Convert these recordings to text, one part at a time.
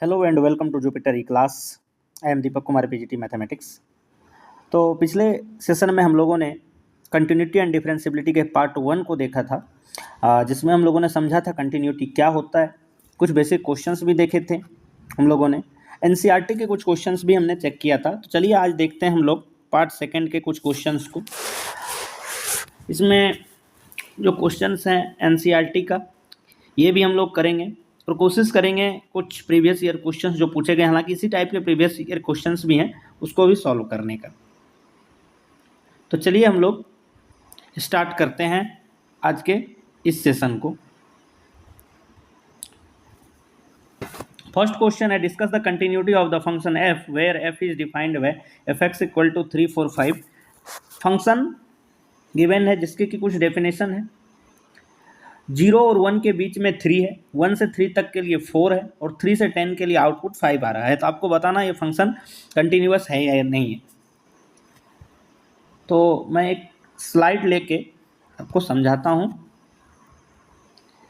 Hello and welcome to Jupiter e class. I am Deepak Kumar, PGT mathematics. तो पिछले session में हम लोगों ने कंटिन्यूटी एंड डिफरेंशियबिलिटी के पार्ट 1 को देखा था, जिसमें हम लोगों ने समझा था कंटिन्यूटी क्या होता है। कुछ बेसिक क्वेश्चंस भी देखे थे हम लोगों ने, एनसीईआरटी के कुछ क्वेश्चंस भी हमने चेक किया था। तो चलिए आज देखते हैं हम लोग पार्ट 2 के कुछ क्वेश्चंस को। इसमें जो क्वेश्चंस हैं एनसीईआरटी का, ये भी हम लोग करेंगे और कोशिश करेंगे कुछ प्रीवियस ईयर क्वेश्चंस जो पूछे गए, हालांकि इसी टाइप के प्रीवियस ईयर क्वेश्चंस भी हैं, उसको भी सॉल्व करने का। तो चलिए हम लोग स्टार्ट करते हैं आज के इस सेशन को। फर्स्ट क्वेश्चन है, discuss the continuity of the function f where f is defined by f x equal to 3, 4, 5। Function given है जिसकी की कुछ डेफिनेशन है। 0 और 1 के बीच में 3 है, 1 से 3 तक के लिए 4 है और 3 से 10 के लिए आउटपुट 5 आ रहा है। तो आपको बताना ये फंक्शन कंटिन्यूअस है या नहीं है। तो मैं एक स्लाइड लेके आपको समझाता हूँ।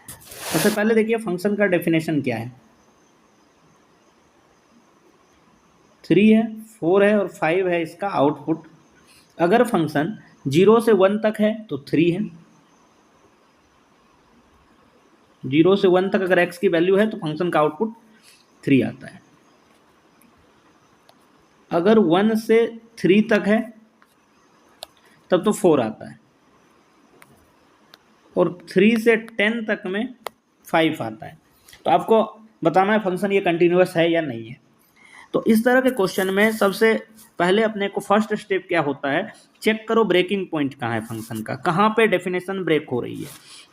सबसे पहले देखिए फंक्शन का डेफिनेशन क्या है। 3 है, 4 है और 5 है इसका आउटपुट। अगर फंक्शन 0 से 1 तक है तो 3 है, 0 से 1 तक अगर x की वैल्यू है तो फंक्शन का आउटपुट 3 आता है। अगर 1 से 3 तक है तब तो 4 आता है और 3 से 10 तक में 5 आता है। तो आपको बताना है फंक्शन ये कंटिन्यूअस है या नहीं है। तो इस तरह के क्वेश्चन में सबसे पहले अपने को फर्स्ट स्टेप क्या होता है, चेक करो ब्रेकिंग पॉइंट कहाँ है फंक्शन का, कहाँ पे डेफिनेशन ब्रेक हो रही है।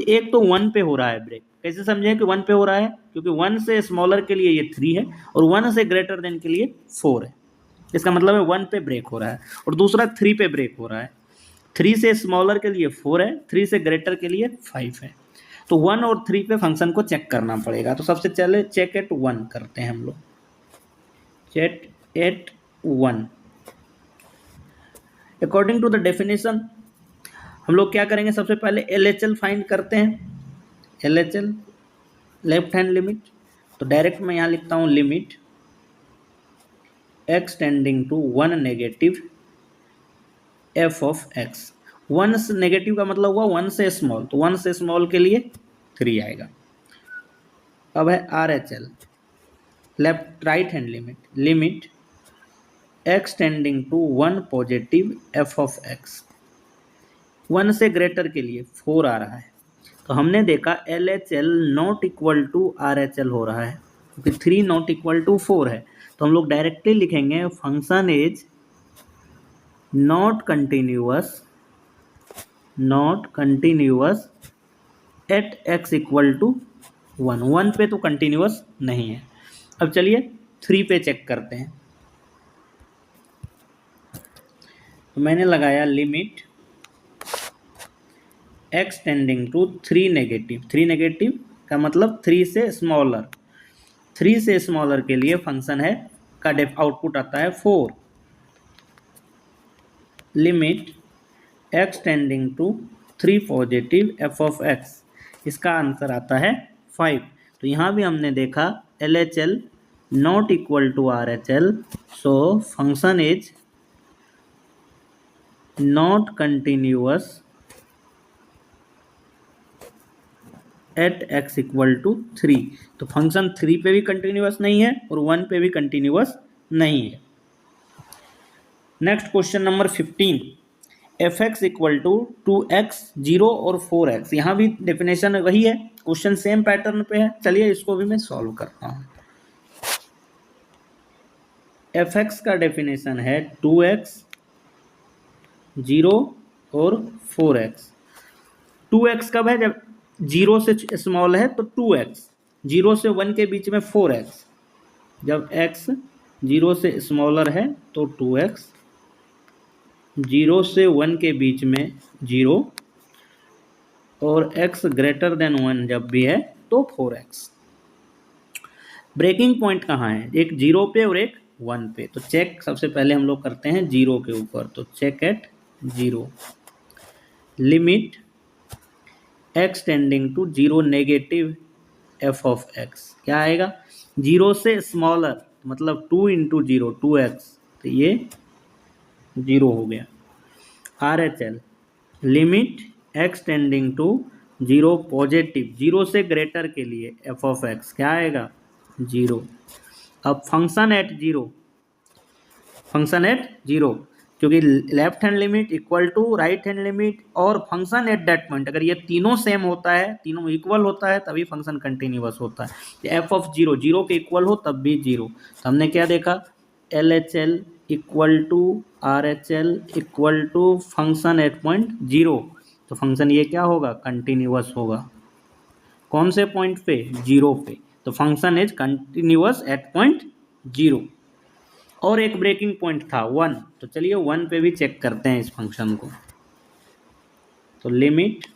एक तो 1 पे हो रहा है ब्रेक। कैसे समझें कि 1 पे हो रहा है? क्योंकि 1 से स्मॉलर के लिए ये 3 है और 1 से ग्रेटर देन के लिए 4 है। इसका मतलब है 1 पे ब्रेक हो रहा है। और दूसरा 3 पे ब्रेक हो रहा है। 3 से स्मॉलर के लिए 4 है, 3 से ग्रेटर के लिए 5 है। तो 1 और 3 पे फंक्शन को चेक करना पड़ेगा। तो सबसे पहले चेक एट 1 करते हैं हम लोग। Check at 1 according to the definition हम लोग क्या करेंगे, सबसे पहले LHL फाइंड करते हैं। LHL लेफ्ट हैंड लिमिट, तो डायरेक्ट मैं यहाँ लिखता हूँ limit x tending to 1 negative f of x। 1 से नेगेटिव का मतलब हुआ 1 से स्मॉल, तो 1 से स्मॉल के लिए 3 आएगा। अब है RHL left right hand limit, limit x tending to 1 positive f of x। 1 से ग्रेटर के लिए 4 आ रहा है। तो हमने देखा LHL not equal to RHL हो रहा है क्योंकि 3 नॉट इक्वल टू 4 है। तो हम लोग डायरेक्टली लिखेंगे function is not continuous at x equal to 1। 1 पे तो कंटिन्यूअस नहीं है। अब चलिए 3 पे चेक करते हैं। तो मैंने लगाया limit x tending to 3 negative. 3 negative का मतलब 3 से स्मॉलर। 3 से स्मॉलर के लिए फंक्शन है का आउटपुट आता है 4। Limit x tending to 3 positive f of x, इसका आंसर आता है 5। तो यहाँ भी हमने देखा LHL not equal to RHL, so function is not continuous at x equal to 3। तो फंक्शन 3 पे भी कंटिन्यूअस नहीं है और 1 पे भी कंटिन्यूअस नहीं है। Next question number 15, f x equal to 2x 0 और 4x। यहाँ भी डेफिनेशन वही है, क्वेश्चन सेम पैटर्न पे है। चलिए इसको भी मैं सॉल्व करता हूँ। एफ एक्स का डेफिनेशन है 2x 0 और 4x। 2x कब है? जब 0 से स्मॉल है तो 2x, 0 से 1 के बीच में 4x। जब x 0 से स्मॉलर है तो 2x, 0 से 1 के बीच में 0 और x ग्रेटर देन 1 जब भी है तो 4x। ब्रेकिंग पॉइंट कहाँ है? एक 0 पे और एक 1 पे। तो चेक सबसे पहले हम लोग करते हैं 0 के ऊपर। तो check at 0, limit x tending to 0 negative f of x। क्या आएगा? जीरो से स्मॉलर मतलब 2 इंटू जीरो 2x, तो ये 0 हो गया। RHL limit x tending to 0 positive, 0 से ग्रेटर के लिए f ऑफ x क्या आएगा 0। अब फंक्शन एट जीरो, क्योंकि left hand limit equal to right hand limit और फंक्शन एट दैट पॉइंट, अगर ये तीनों सेम होता है, तीनों इक्वल होता है, तभी फंक्शन कंटिन्यूअस होता है। एफ ऑफ जीरो जीरो के इक्वल हो तब भी जीरो। तो हमने क्या देखा, LHL equal to RHL equal to function at point zero, तो फंक्शन ये क्या होगा कंटिन्यूअस होगा। कौन से पॉइंट पे, जीरो पे, तो function is continuous eight point zero. और एक ब्रेकिंग पॉइंट था 1, तो चलिए 1 पे भी चेक करते हैं इस फंक्शन को। तो limit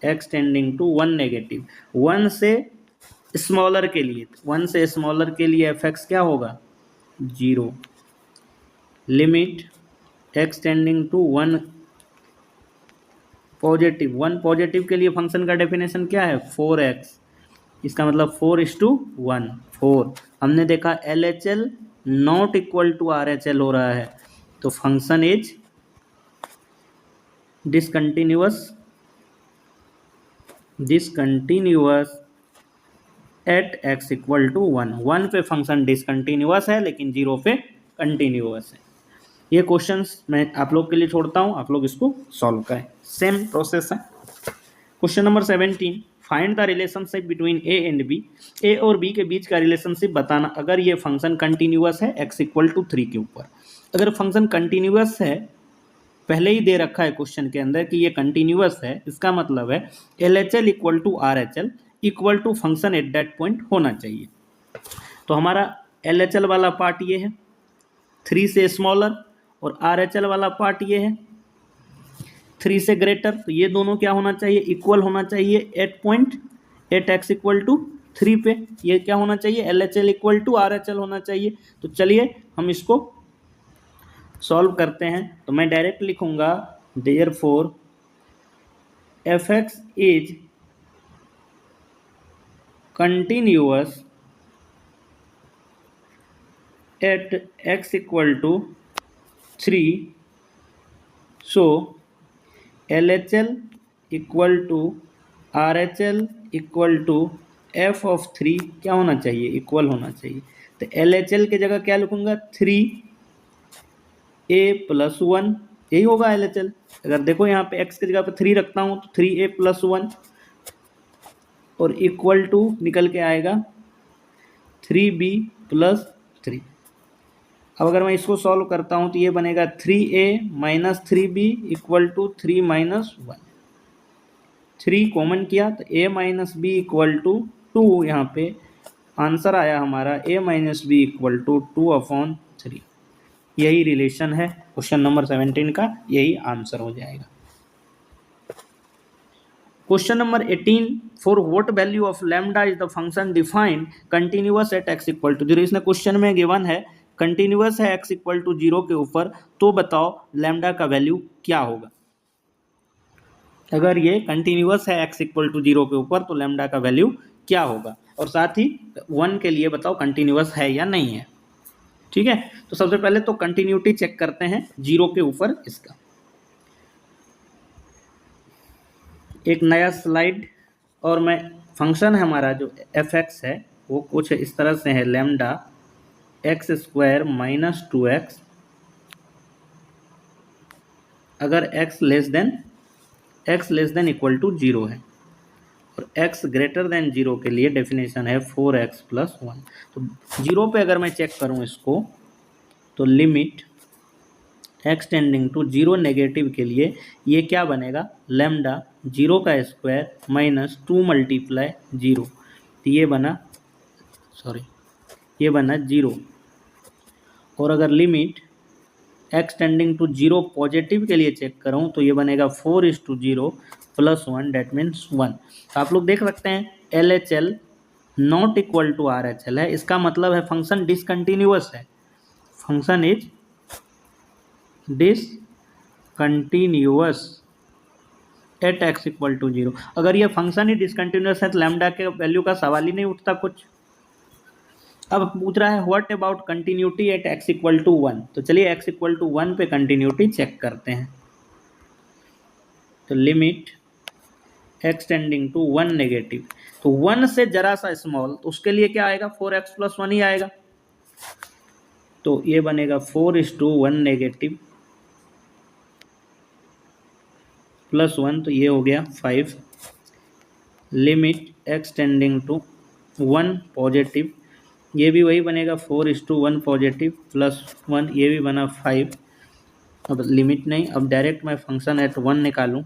x tending to 1 negative, 1 से स्मॉलर के लिए, 1 से स्मॉलर के लिए fx क्या होगा 0। Limit x tending to 1 positive, 1 positive के लिए फंक्शन का डेफिनेशन क्या है 4x, इसका मतलब 4:1 4। हमने देखा LHL not equal to RHL हो रहा है, तो function is discontinuous at x equal to 1। 1 पे फंक्शन डिसकंटिन्यूअस है लेकिन 0 पे कंटिन्यूअस है। ये क्वेश्चंस मैं आप लोग के लिए छोड़ता हूँ, आप लोग इसको सॉल्व करें, सेम प्रोसेस है। Question number 17, find the relationship between A and B. A और बी के बीच का रिलेशनशिप बताना अगर ये फंक्शन कंटिन्यूअस है x इक्वल टू 3 के ऊपर। अगर फंक्शन कंटिन्यूअस है, पहले ही दे रखा है क्वेश्चन के अंदर कि ये कंटिन्यूअस है, इसका मतलब है LHL equal to RHL equal to function at that point होना चाहिए। तो हमारा LHL वाला पार्ट ये है 3 से स्मॉलर, और RHL वाला पार्ट ये है 3 से ग्रेटर, तो ये दोनों क्या होना चाहिए इक्वल होना चाहिए at point at x equal to 3 पे। ये क्या होना चाहिए LHL इक्वल टू RHL होना चाहिए। तो चलिए हम इसको सॉल्व करते हैं। तो मैं डायरेक्ट लिखूंगा therefore fx is continuous at x equal to 3, so LHL equal to RHL equal to f of 3 क्या होना चाहिए इक्वल होना चाहिए। तो LHL की जगह क्या लिखूंगा 3a प्लस 1, यही होगा LHL। अगर देखो यहाँ पे x की जगह पे 3 रखता हूँ तो 3a प्लस 1 और इक्वल टू निकल के आएगा 3b प्लस 3। अब अगर मैं इसको सॉल्व करता हूँ तो ये बनेगा 3a minus 3b equal to 3 minus 1। 3 common किया तो a minus b equal to 2, यहाँ पे आंसर आया हमारा a minus b equal to 2/3। यही रिलेशन है क्वेश्चन नंबर 17 का, यही आंसर हो जाएगा। Question number 18, for what value of lambda is the function defined continuous at x equal to 0। इसने क्वेश्चन में गिवन है कंटिन्यूअस है x इक्वल टू 0 के ऊपर, तो बताओ लैम्डा का वैल्यू क्या होगा। अगर ये कंटिन्यूअस है x इक्वल टू 0 के ऊपर तो लैम्डा का वैल्यू क्या होगा, और साथ ही 1 के लिए बताओ कंटिन्यूअस है या नहीं है। ठीक है, तो सबसे पहले तो कंटिन्यूटी चेक करते हैं 0 के ऊपर इसका। एक नया स्लाइड, और मैं फंक्शन है हमारा जो fx है वो कुछ इस तरह से है lambda x square minus 2x अगर x less than equal to 0 है, और x ग्रेटर देन 0 के लिए डेफिनेशन है 4x प्लस 1। तो 0 पे अगर मैं चेक करूं इसको तो limit x tending to 0 negative के लिए ये क्या बनेगा लैम्डा 0 का स्क्वायर माइनस 2 मल्टीप्लाई 0, तो ये बना 0। और अगर limit x tending to 0 positive के लिए चेक करूं तो ये बनेगा 4:0 प्लस 1, डेट मीन्स 1। तो आप लोग देख सकते हैं LHL not equal to RHL है, इसका मतलब है फंक्शन डिसकंटिन्यूअस है, function is discontinuous at x equal to 0। अगर ये फंक्शन ही डिसकंटिन्यूअस है तो लैम्डा के वैल्यू का सवाल ही नहीं उठता कुछ। अब पूछ रहा है what about continuity at x equal to 1। तो चलिए x इक्वल टू 1 पे कंटिन्यूटी चेक करते हैं। तो limit x tending to 1 negative, तो 1 से जरा सा स्मॉल, तो उसके लिए क्या आएगा 4x प्लस 1 ही आएगा। तो ये बनेगा 4:1 नेगेटिव प्लस 1, तो ये हो गया 5। Limit x tending to 1 positive, ये भी वही बनेगा 4:1 पॉजिटिव प्लस 1, ये भी बना 5। अब लिमिट नहीं, अब डायरेक्ट मैं फंक्शन एट 1 निकालूं,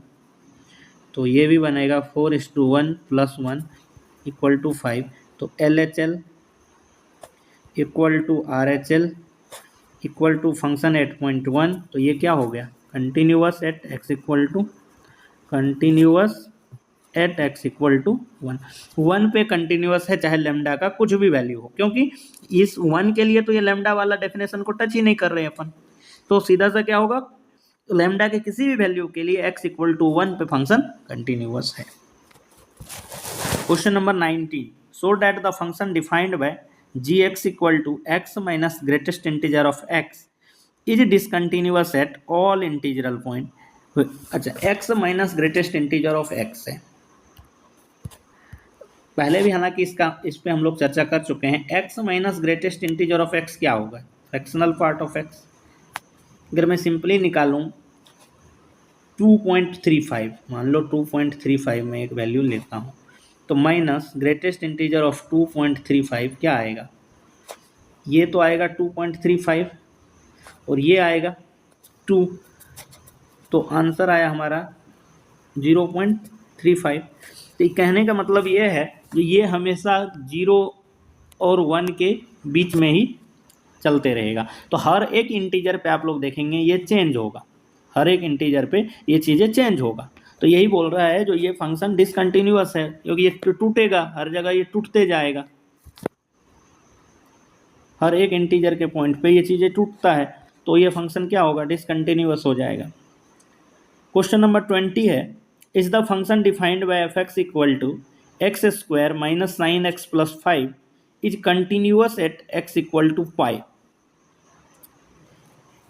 तो ये भी बनेगा 4:1 प्लस 1 इक्वल टू 5। तो LHL equal to RHL equal to function at point 1, तो ये क्या हो गया continuous at x equal to continuous at x equal to 1। 1 पे कंटिन्यूअस है चाहे लेमडा का कुछ भी वैल्यू हो, क्योंकि इस 1 के लिए तो ये लेमडा वाला डेफिनेशन को टच ही नहीं कर रहे हैं अपन, तो सीधा सा क्या होगा लेमडा के किसी भी वैल्यू के लिए x इक्वल टू 1 पे फंक्शन कंटिन्यूअस है। Question number 19, so that the function defined by gx equal to x minus greatest integer of x is discontinuous at all integral point. अच्छा, x minus greatest integer of x है, पहले भी हालांकि इस पे हम लोग चर्चा कर चुके हैं। x minus greatest integer of x क्या होगा, फ्रैक्शनल पार्ट ऑफ x। अगर मैं सिंपली निकालूं 2.35, मान लो 2.35 में एक वैल्यू लेता हूं, तो माइनस ग्रेटेस्ट इंटीजर ऑफ 2.35 क्या आएगा, ये तो आएगा 2.35 और ये आएगा 2, तो आंसर आया हमारा 0.35। तो कहने का मतलब ये है कि ये हमेशा 0 और 1 के बीच में ही चलते रहेगा। तो हर एक इंटीजर पे आप लोग देखेंगे ये चेंज होगा, हर एक इंटीजर पे ये चीज़ें चेंज होगा। तो यही बोल रहा है जो ये फंक्शन डिसकंटिन्यूअस है, क्योंकि ये टूटेगा, हर जगह ये टूटते जाएगा, हर एक इंटीजर के पॉइंट पे ये चीज़ें टूटता है, तो ये फंक्शन क्या होगा डिसकंटिन्यूअस हो जाएगा। क्वेश्चन नंबर 20 है, is the function defined by f x equal to x square minus 9x plus 5 is continuous at x equal to pi.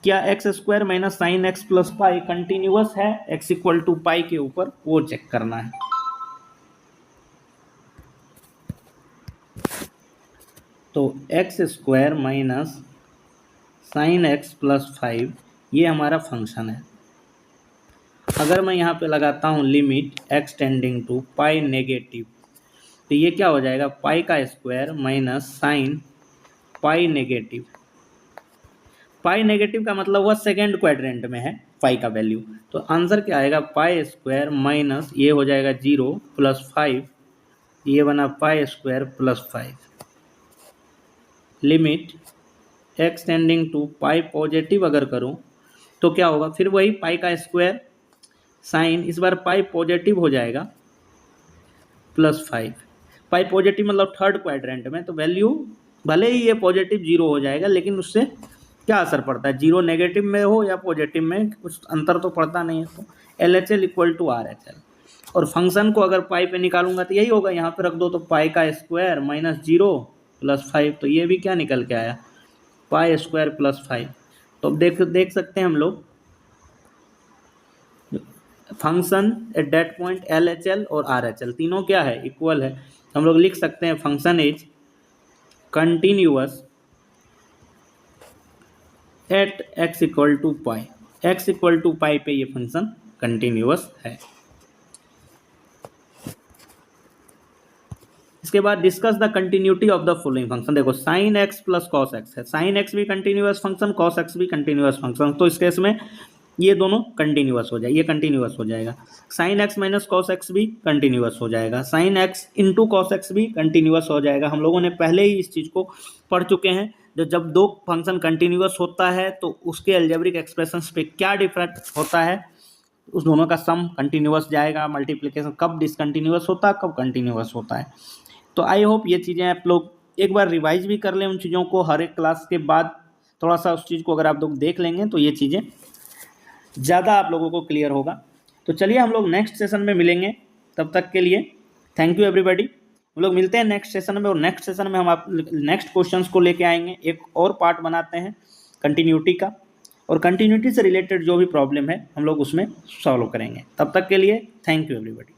क्या x square minus 9x plus pi continuous है x equal to pi के ऊपर, वो check करना है। तो x square minus 9x plus 5 ये हमारा फंक्शन है। अगर मैं यहाँ पे लगाता हूँ limit x tending to pi negative, तो ये क्या हो जाएगा पाई का square minus sine pi negative. Pi negative का मतलब हुआ सेकेंड क्वाड्रेंट में है पाई का वैल्यू, तो आंसर क्या आएगा पाई स्क्वायर माइनस ये हो जाएगा 0 प्लस 5, ये बना pi square plus 5। Limit x tending to pi positive अगर करूँ तो क्या होगा, फिर वही पाई का स्क्वायर साइन, इस बार पाई पॉजिटिव हो जाएगा प्लस 5। पाई पॉजिटिव मतलब थर्ड क्वाड्रेंट में, तो वैल्यू भले ही ये पॉजिटिव 0 हो जाएगा, लेकिन उससे क्या असर पड़ता है, 0 नेगेटिव में हो या पॉजिटिव में कुछ अंतर तो पड़ता नहीं है। तो LHL इक्वल टू RHL, और फंक्शन को अगर पाई पे निकालूंगा तो यही होगा, यहाँ पे रख दो तो पाई का स्क्वायर माइनस 0 प्लस 5, तो ये भी क्या निकल के आया पाई स्क्वायर प्लस 5। तो अब देख सकते हैं हम लोग function at that point LHL और RHL तीनों क्या है इक्वल है। हम लोग लिख सकते हैं function is continuous at x equal to pi, x equal to pi पे ये फंक्शन कंटिन्यूअस है। इसके बाद discuss the continuity of the following function. देखो sine x plus cos x है, साइन एक्स भी कंटिन्यूअस फंक्शन, कॉस एक्स भी continuous function, तो इस केस में ये दोनों कंटिन्यूअस हो जाए, ये कंटिन्यूअस हो जाएगा। Sine x minus cos x भी कंटिन्यूअस हो जाएगा, sine x into cos x भी कंटिन्यूअस हो जाएगा। हम लोगों ने पहले ही इस चीज़ को पढ़ चुके हैं, जब दो फंक्शन कंटिन्यूअस होता है तो उसके अलजेब्रिक एक्सप्रेशंस पे क्या डिफरेंस होता है, उस दोनों का सम कंटिन्यूअस जाएगा, मल्टीप्लिकेशन कब डिसकंटिन्यूअस होता है कब कंटिन्यूअस होता है। तो आई होप ये चीज़ें आप लोग एक बार रिवाइज भी कर लें उन चीज़ों को, हर एक क्लास के बाद थोड़ा सा उस चीज़ को अगर आप लोग देख लेंगे तो ये चीज़ें ज़्यादा आप लोगों को क्लियर होगा। तो चलिए हम लोग नेक्स्ट सेशन में मिलेंगे, तब तक के लिए थैंक यू एवरीबॉडी। हम लोग मिलते हैं नेक्स्ट सेशन में, और नेक्स्ट सेशन में हम आप नेक्स्ट क्वेश्चंस को लेके आएंगे, एक और पार्ट बनाते हैं कंटिन्यूटी का, और कंटिन्यूटी से रिलेटेड जो भी प्रॉब्लम है हम लोग उसमें सॉल्व करेंगे। तब तक के लिए थैंक यू एवरीबॉडी।